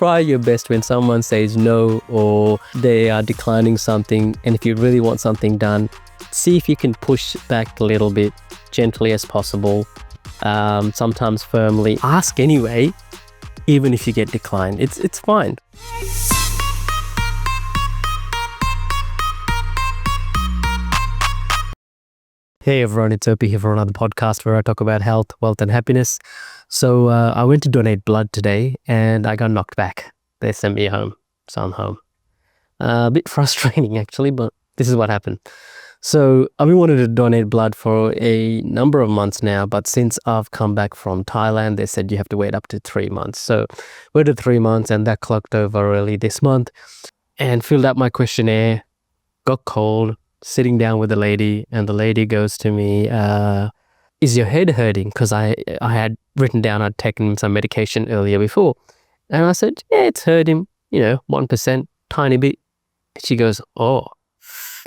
try your best when someone says no or they are declining something, and if you really want something done, see if you can push back a little bit, gently as possible, sometimes firmly. Ask anyway, even if you get declined. It's fine. Hey everyone, it's Opie here for another podcast where I talk about health, wealth and happiness. So I went to donate blood today and I got knocked back. They sent me home, so I'm home. A bit frustrating actually, but this is what happened. So I've been wanting to donate blood for a number of months now, but since I've come back from Thailand, they said you have to wait up to 3 months. So waited 3 months and that clocked over early this month and filled out my questionnaire, got cold, sitting down with the lady, and the lady goes to me, is your head hurting? Because I had written down I'd taken some medication earlier before. And I said, yeah, it's hurting, 1%, tiny bit. She goes, oh.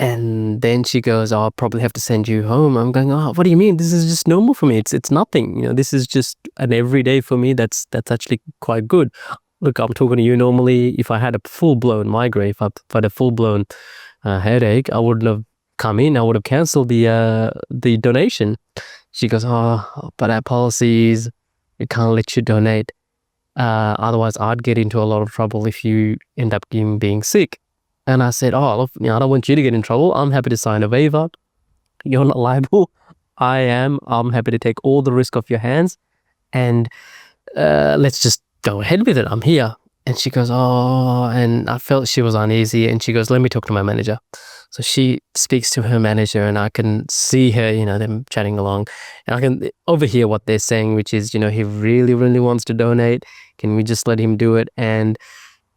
And then she goes, oh, I'll probably have to send you home. I'm going, oh, what do you mean? This is just normal for me. It's nothing. This is just an everyday for me. That's actually quite good. Look, I'm talking to you normally. If I had a full-blown migraine, if I had a full-blown headache, I wouldn't have come in. I would have cancelled the donation. She goes, oh, but our policies, we can't let you donate. Otherwise, I'd get into a lot of trouble if you end up being sick. And I said, oh, look, I don't want you to get in trouble. I'm happy to sign a waiver. You're not liable. I am. I'm happy to take all the risk off your hands. And let's just go ahead with it. I'm here. And she goes, oh, and I felt she was uneasy. And she goes, let me talk to my manager. So she speaks to her manager and I can see her, them chatting along. And I can overhear what they're saying, which is, he really, really wants to donate. Can we just let him do it? And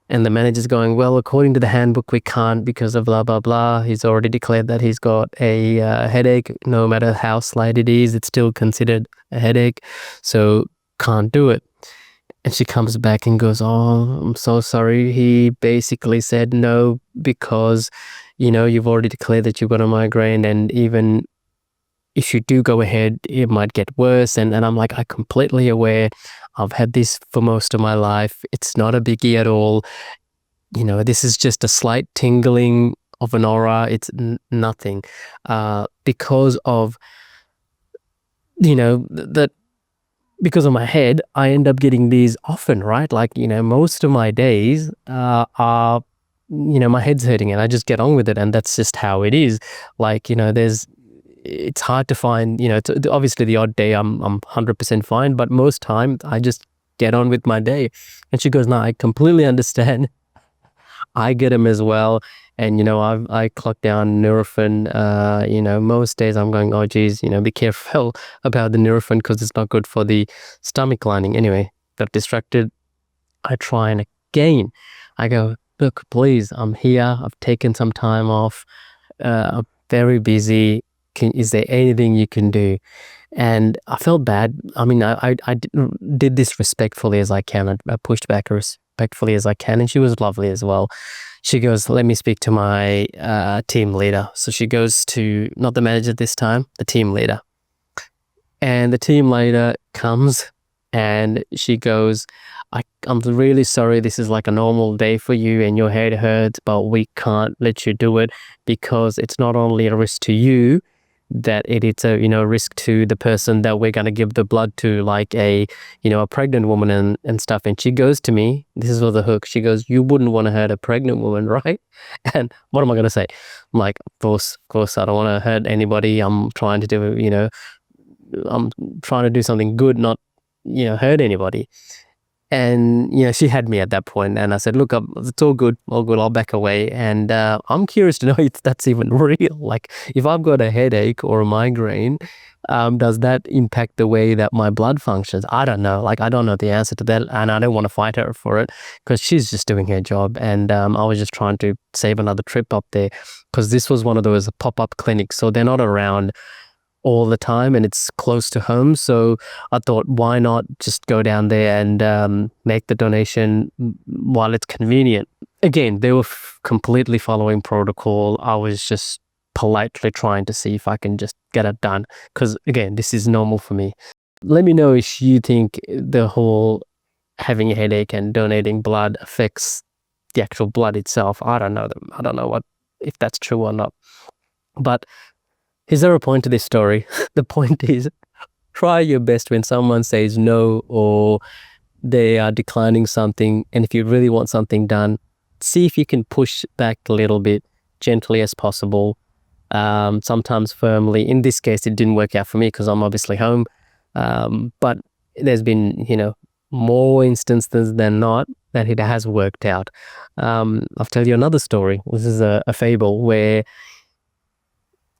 the manager's going, well, according to the handbook, we can't because of blah, blah, blah. He's already declared that he's got a headache. No matter how slight it is, it's still considered a headache. So can't do it. And she comes back and goes, oh, I'm so sorry. He basically said no because, you've already declared that you've got a migraine. And even if you do go ahead, it might get worse. And I'm like, I'm completely aware. I've had this for most of my life. It's not a biggie at all. This is just a slight tingling of an aura. It's nothing. Because of, because of my head, I end up getting these often, right? Like, most of my days are, my head's hurting and I just get on with it. And that's just how it is. Like, it's hard to find, obviously the odd day I'm 100% fine, but most time I just get on with my day. And she goes, no, I completely understand. I get them as well. And, I clock down Nurofen, most days I'm going, oh geez, be careful about the Nurofen because it's not good for the stomach lining. Anyway, got distracted. I try and again, I go, look, please, I'm here. I've taken some time off. I'm very busy. Is there anything you can do? And I felt bad. I mean, I did this respectfully as I can. I pushed back respectfully as I can. And she was lovely as well. She goes, let me speak to my team leader. So she goes to, not the manager this time, the team leader. And the team leader comes and she goes, I'm really sorry. This is like a normal day for you and your head hurts, but we can't let you do it because it's not only a risk to you, that it's a risk to the person that we're going to give the blood to, like a pregnant woman and stuff. And she goes to me, this is the hook, she goes, you wouldn't want to hurt a pregnant woman, right? And what am I going to say? I'm like, of course I don't want to hurt anybody. I'm trying to do I'm trying to do something good, not hurt anybody. And she had me at that point, and I said, look, it's all good, I'll back away. And I'm curious to know if that's even real. Like, if I've got a headache or a migraine, does that impact the way that my blood functions? I don't know. Like, I don't know the answer to that, and I don't want to fight her for it because she's just doing her job. And I was just trying to save another trip up there because this was one of those pop-up clinics, so they're not around all the time and it's close to home. So I thought, why not just go down there and make the donation while it's convenient. Again, they were completely following protocol. I was just politely trying to see if I can just get it done because again, this is normal for me. Let me know if you think the whole having a headache and donating blood affects the actual blood itself. I don't know. I don't know if that's true or not. But is there a point to this story? The point is, try your best when someone says no or they are declining something, and if you really want something done, see if you can push back a little bit, gently as possible, sometimes firmly. In this case, it didn't work out for me because I'm obviously home, but there's been, more instances than not that it has worked out. I'll tell you another story. This is a fable where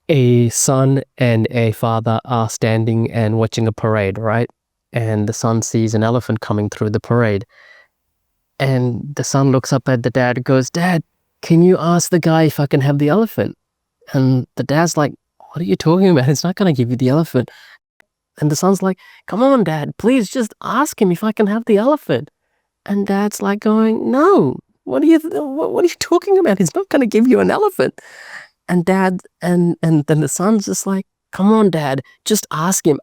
a son and a father are standing and watching a parade, right? And the son sees an elephant coming through the parade. And the son looks up at the dad and goes, "Dad, can you ask the guy if I can have the elephant?" And the dad's like, "What are you talking about? It's not going to give you the elephant." And the son's like, "Come on, Dad, please just ask him if I can have the elephant." And Dad's like going, "No, what are you talking about? He's not going to give you an elephant." And Dad, and then the son's just like, "Come on, Dad, just ask him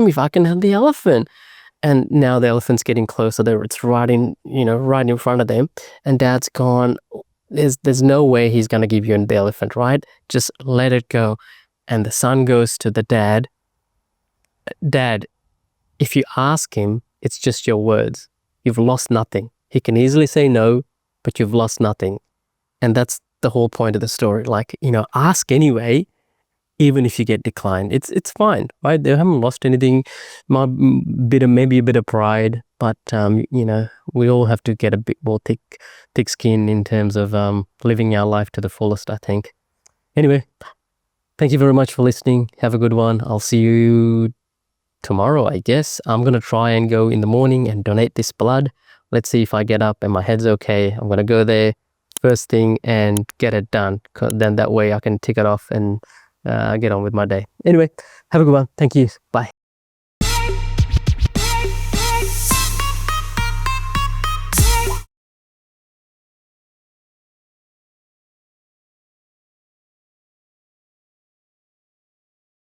if I can have the elephant." And now the elephant's getting closer there. It's right in front of them. And Dad's gone, there's no way he's going to give you the elephant, right? Just let it go. And the son goes to the dad, "Dad, if you ask him, it's just your words. You've lost nothing. He can easily say no, but you've lost nothing." And that's the whole point of the story. Like, ask anyway, even if you get declined. It's fine, right? They haven't lost anything. Maybe a bit of pride, but we all have to get a bit more thick skin in terms of living our life to the fullest, I think. Anyway, thank you very much for listening. Have a good one. I'll see you tomorrow, I guess. I'm going to try and go in the morning and donate this blood. Let's see if I get up and my head's okay. I'm going to go there first thing and get it done. Then that way I can tick it off and get on with my day. Anyway, have a good one. Thank you. Bye.